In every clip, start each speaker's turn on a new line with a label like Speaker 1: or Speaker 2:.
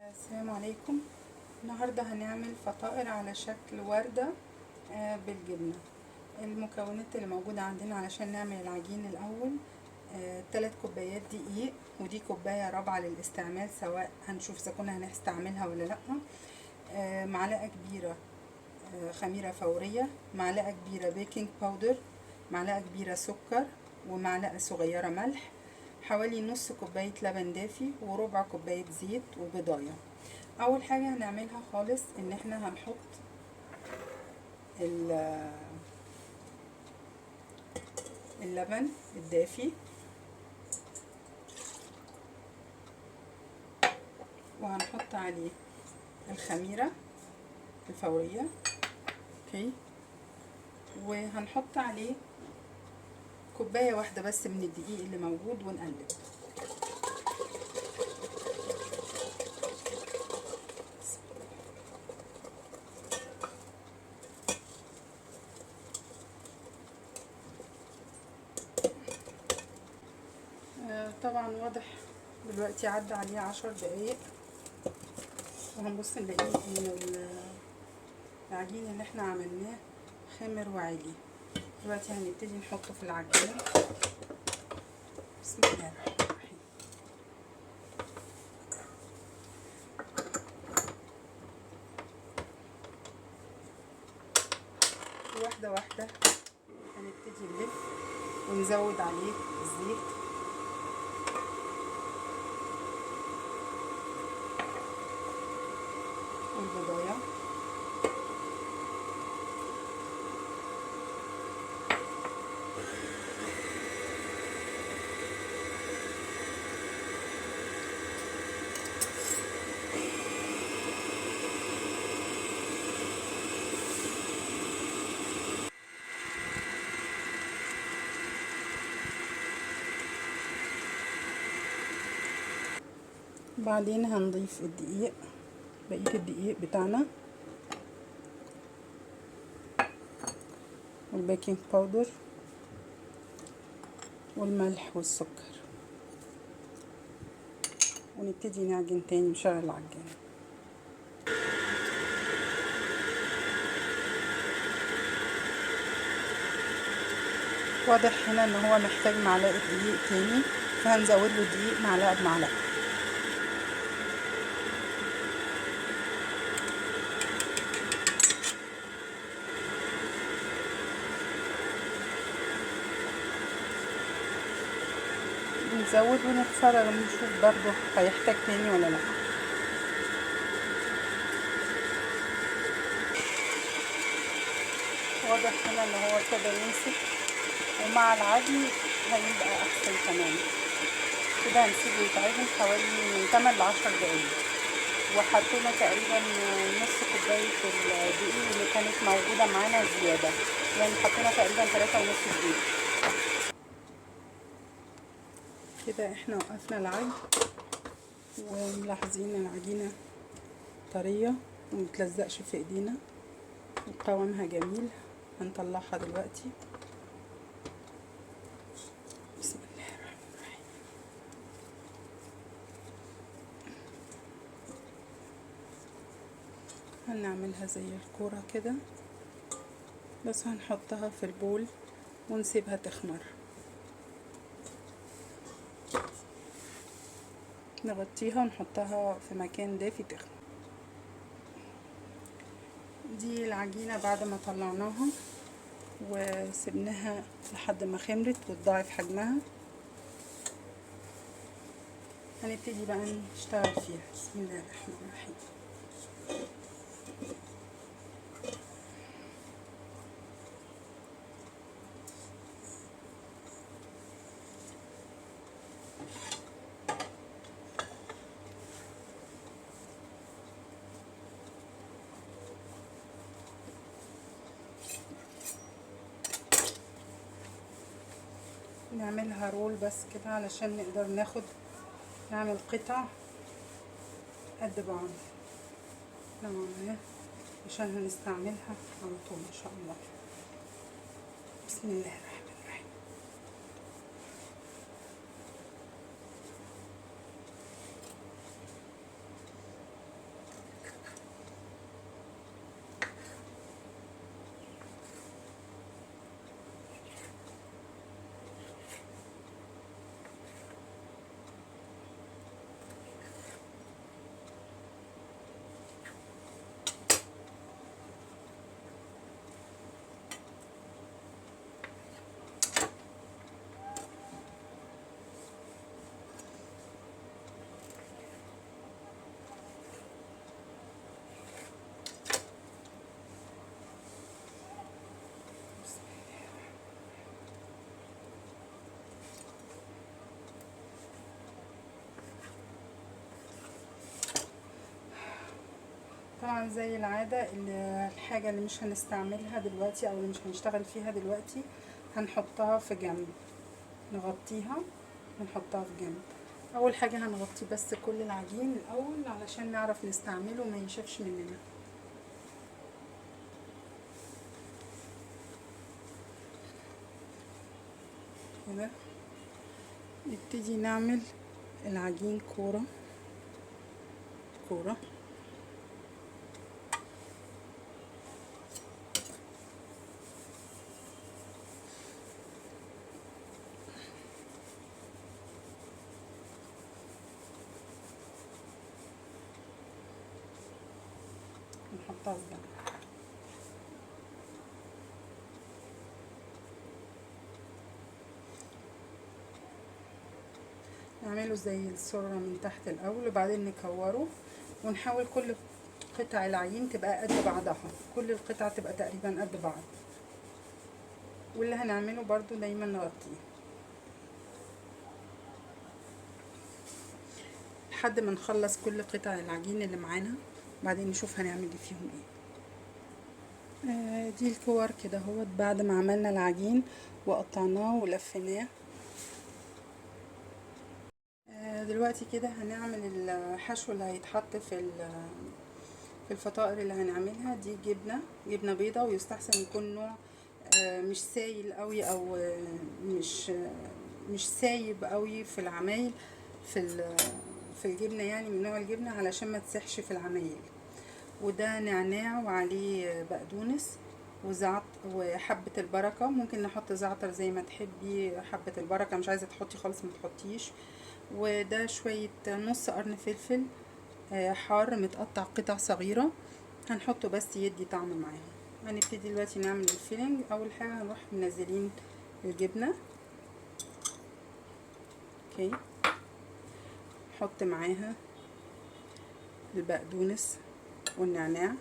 Speaker 1: السلام عليكم. النهاردة هنعمل فطائر على شكل وردة بالجبنة. المكونات اللي موجودة عندنا علشان نعمل العجين الأول 3 كوبايات دقيق، ودي كوباية رابعة للاستعمال، سواء هنشوف إذا كنا هنستعملها ولا لأ. معلقة كبيرة خميرة فورية، معلقة كبيرة بيكنج باودر، معلقة كبيرة سكر، ومعلقة صغيرة ملح، حوالي نص كوباية لبن دافي، وربع كوباية زيت، وبيضاية. اول حاجة هنعملها خالص ان احنا هنحط اللبن الدافي، وهنحط عليه الخميرة الفورية، اوكي، وهنحط عليه كوباية واحدة بس من الدقيق اللي موجود، ونقلب. طبعا واضح دلوقتي عدى عليه 10 دقايق، وهنبص نلاقيه ان العجين اللي احنا عملناه خمر وعالي. دلوقتي هنبتدي نحطه في العجينة. بسم الله الرحمن الرحيم. واحدة واحدة هنبتدي نلف ونزود عليه الزيت والبضايع، بعدين هنضيف الدقيق، بقية الدقيق بتاعنا، والبيكنج باودر، والملح والسكر، ونبتدي نعجن تاني نشغل العجان. واضح هنا ان هو محتاج معلقة دقيق تاني، فهنزود له الدقيق معلقة بمعلقة. نزود ونتفرج ونشوف برضه هيحتاج تاني ولا لا. واضح هنا ان هو ابتدى يمسك، ومع العجن هيبقى احسن كمان. كده هنسيبه يتعجن حوالي من 8 ل 10 دقايق، وحطينا تقريبا نص كوباية الدقيق اللي كانت موجودة معانا زيادة، يعني حطينا تقريبا 3.5 دقيق. كده احنا وقفنا العجن، وملاحظين ان العجينة طرية ومتلزقش في ايدينا، وقوامها جميل. هنطلعها دلوقتي. بسم الله الرحمن الرحيم. هنعملها زي الكورة كده، بس هنحطها في البول ونسيبها تخمر. نغطيها ونحطها في مكان دافي تخمر. دي العجينة بعد ما طلعناها وسبناها لحد ما خمرت وتضاعف حجمها. هنبتدي بقى نشتغل فيها. بسم الله الرحمن الرحيم. نعملها رول بس كده علشان نقدر نعمل قطع قد بعض نوعا، عشان هنستعملها على طول ان شاء الله. بسم الله الرحمن الرحيم. طبعا زي العادة الحاجة اللي مش هنستعملها دلوقتي او اللي مش هنشتغل فيها دلوقتي هنحطها في جنب، نغطيها ونحطها في جنب. اول حاجة هنغطي بس كل العجين الاول علشان نعرف نستعمله وما ينشفش مننا. كده نبتدي نعمل العجين كورة كورة. نحطها في جنب. نعمله زي السرة من تحت الاول وبعدين نكوره، ونحاول كل قطع العجين تبقى قد بعضها، كل القطع تبقى تقريبا قد بعض. واللي هنعمله برضو دايما نغطيه لحد ما نخلص كل قطع العجين اللي معانا، بعدين نشوف هنعمل فيهم ايه. دي الكور كده اهوت بعد ما عملنا العجين وقطعناه ولفيناه. دلوقتي كده هنعمل الحشو اللي هيتحط في الفطائر اللي هنعملها. دي جبنه بيضه، ويستحسن يكون نوع مش سايل قوي او مش سايب قوي في العمايل، في الجبنه يعني من نوع الجبنه علشان ما تسحش في العمايل. وده نعناع وعليه بقدونس وحبه البركه. ممكن نحط زعتر زي ما تحبي، حبه البركه مش عايزه تحطي خالص ما تحطيش. وده شويه نص قرن فلفل حار متقطع قطع صغيره، هنحطه بس يدي طعم معاها. هنبتدي دلوقتي نعمل الفيلنج. اول حاجه هنروح منزلين الجبنه. اوكي، نحط معاها البقدونس والنعناع،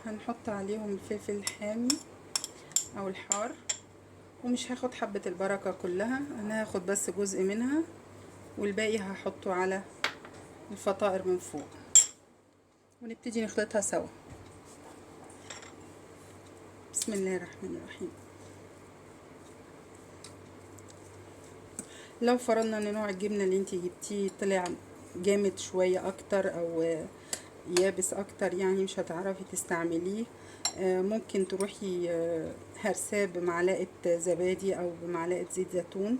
Speaker 1: هنحط عليهم الفلفل الحامي او الحار. ومش هاخد حبة البركة كلها، انا هاخد بس جزء منها والباقي هحطه على الفطائر من فوق، ونبتدي نخلطها سوا. بسم الله الرحمن الرحيم. لو فرضنا ان نوع الجبنة اللي انتي جبتيه طلع جامد شوية اكتر او يابس اكتر، يعني مش هتعرفي تستعمليه، ممكن تروحي هرساه بمعلقة زبادي او بمعلقة زيت زيتون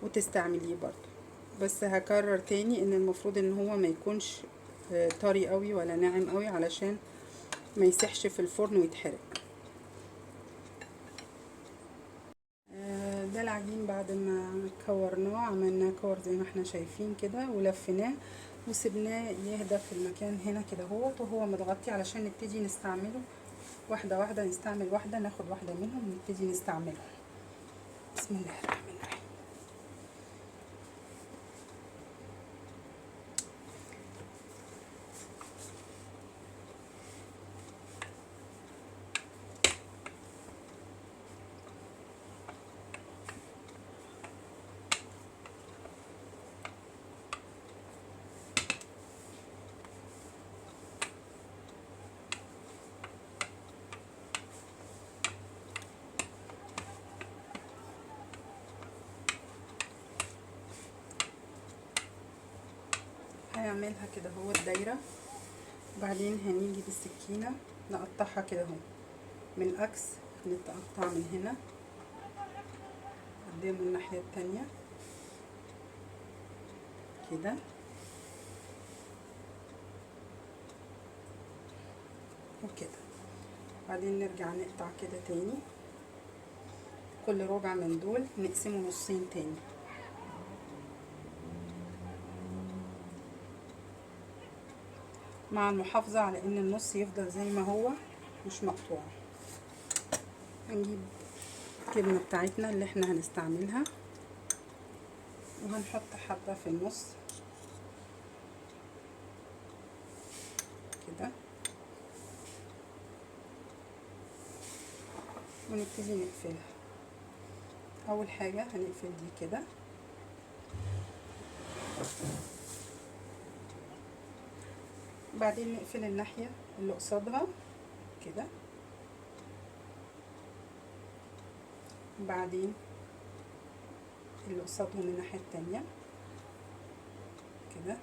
Speaker 1: وتستعمليه برضو. بس هكرر تاني ان المفروض ان هو ما يكونش طري قوي ولا ناعم قوي علشان ما يسحش في الفرن ويتحرق. ده العجين بعد ما كورناه، عملناه كور زي ما احنا شايفين كده ولفيناه وسبناه يهدى في المكان هنا كده اهوت وهو متغطي علشان نبتدي نستعمله واحده واحده. نستعمل واحده، ناخد واحده منهم ونبتدي نستعملهم. بسم الله الرحمن الرحيم. هنعملها كده اهو الدايره، وبعدين هنيجي بالسكينه نقطعها كده اهو من الاكس، نتقطع من هنا قدام الناحيه التانية كده وكده. بعدين نرجع نقطع كده تاني، كل ربع من دول نقسمه نصين تاني. مع المحافظة على ان النص يفضل زي ما هو مش مقطوع. هنجيب الجبنة بتاعتنا اللي احنا هنستعملها وهنحط حبة في النص كده، ونبتدي نقفلها. اول حاجة هنقفل دي كده، بعدين نقفل الناحية اللي قصادها كده، بعدين اللي قصادهم الناحية التانية كده،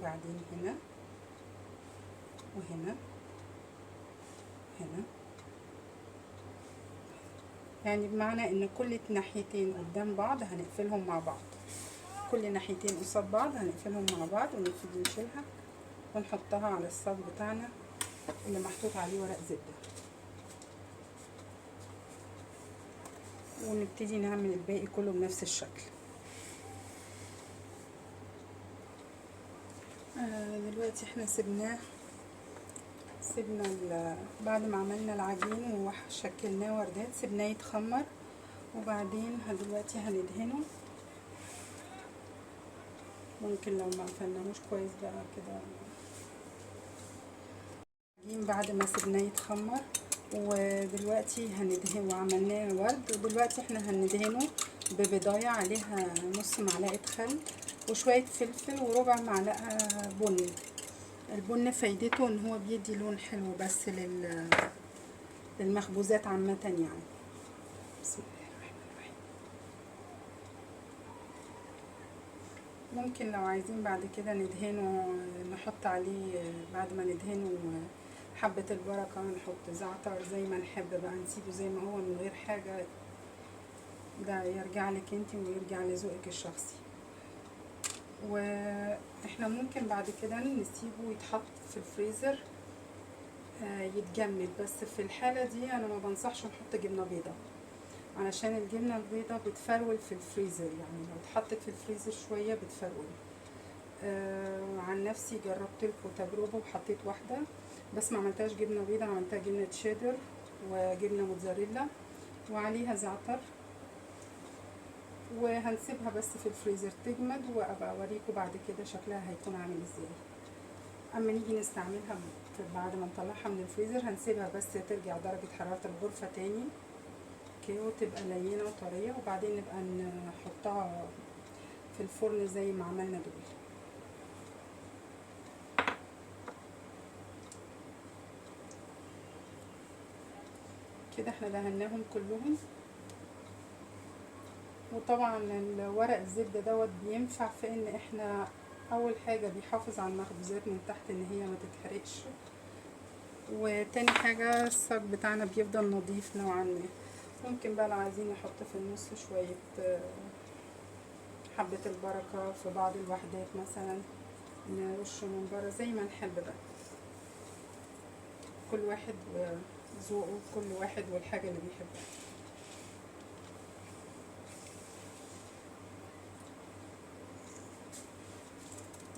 Speaker 1: بعدين هنا وهنا هنا، يعني بمعنى ان كل ناحيتين قدام بعض هنقفلهم مع بعض، كل ناحيتين قصاد بعض هنقفلهم مع بعض، ونبتدي نشيلها ونحطها على الصاج بتاعنا اللي محطوط عليه ورق زبدة، ونبتدي نعمل الباقي كله بنفس الشكل. دلوقتي احنا سيبنا بعد ما عملنا العجين وشكلناه وردات سيبناه يتخمر، وبعدين دلوقتي هندهنه. ممكن لو ما قفلناهوش كويس بقى كده العجين بعد ما سيبناه يتخمر، ودلوقتي هندهنه وعملناه ورد، ودلوقتي احنا هندهنه ببضاية عليها نص معلقة خل وشوية فلفل وربع معلقة بن. البن فايدته ان هو بيدي لون حلو بس للمخبوزات عامة يعني. بسم الله الرحمن الرحيم. ممكن لو عايزين بعد كده ندهنه نحط عليه بعد ما ندهنه حبة البركة، نحط زعتر زي ما نحب بقى، نسيبه زي ما هو من غير حاجة، ده يرجع لك انتي ويرجع لذوقك الشخصي. واحنا ممكن بعد كده نسيبه يتحط في الفريزر يتجمد، بس في الحالة دي انا ما بنصحش نحط جبنة بيضة، علشان الجبنة البيضة بتفرول في الفريزر، يعني لو اتحطت في الفريزر شوية بتفرول. عن نفسي جربت لكم تجربة وحطيت واحدة بس ما عملتهاش جبنة بيضة، عملتها جبنة شيدر وجبنة موتزاريلا وعليها زعتر، وهنسيبها بس في الفريزر تجمد، وابقى اوريكم بعد كده شكلها هيكون عامل ازاي. اما نيجي نستعملها بعد ما نطلعها من الفريزر هنسيبها بس ترجع درجة حرارة الغرفة تاني كده وتبقى لينة وطرية، وبعدين نبقى نحطها في الفرن زي ما عملنا دول. كده احنا دهناهم كلهم، وطبعا الورق الزبدة دوت بينفع في ان احنا اول حاجة بيحافظ على المخبوزات من تحت ان هي ما تتحرقش، وتاني حاجة الصاج بتاعنا بيفضل نظيف نوعا ما. ممكن بقى لو عايزين نحط في النص شوية حبة البركة في بعض الوحدات مثلا، نرش من بره زي ما نحب بقى، كل واحد وذوقه، كل واحد والحاجة اللي بيحبها.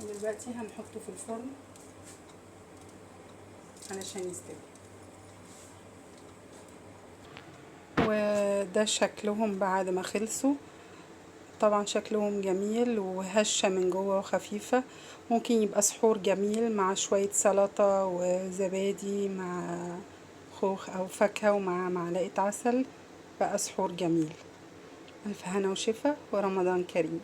Speaker 1: ودلوقتي هنحطه في الفرن علشان يستوي. وده شكلهم بعد ما خلصوا، طبعا شكلهم جميل وهشة من جوه وخفيفة. ممكن يبقى سحور جميل مع شوية سلطة وزبادي مع خوخ او فاكهة ومع معلقة عسل، بقى سحور جميل. ألف هنا وشفا ورمضان كريم.